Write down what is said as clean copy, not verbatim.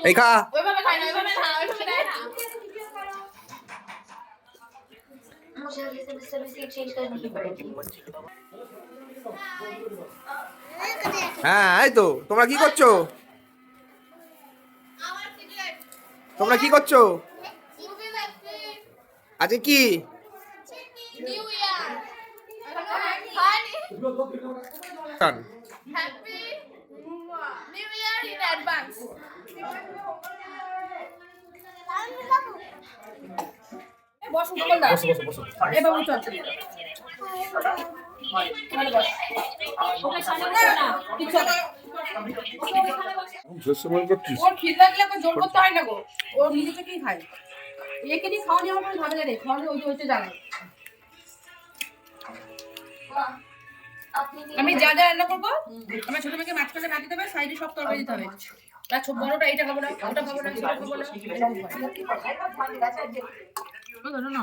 এই খা। ওইভাবে খাই না, ওইভাবে না, ওইভাবে দেয় না। मुझे सर्विस चेंज करनी ही पड़ेगी। হ্যাঁ এই তো তোমরা কি করছো? আমার সিগারেট তোমরা কি করছো? মুভি দেখছি। আজকে কি? New year honey happy new year in advance. বসো বল না, বসো এ বাবু চল মানে বস ওকে সামনে না কিছু না। ওর খিদে লাগলে ওকে জোর করতে হয় না গো, ও নিজে থেকেই খায়। একে দিয়ে খাওয়া নেওয়া পরে ভাবে না রে, খাওয়ালে ওই হচ্ছে জানাই। আমি যা যা রান্না করবো, আমার ছোট মেয়েকে মাঝখানে কাটি দেবে, সাইডে সব তরকারি দিতে হবে। তার ছোট বড়টা এটা খাবো না, ওটা খাবো না, সেটা খাবো না, এরকম করে। না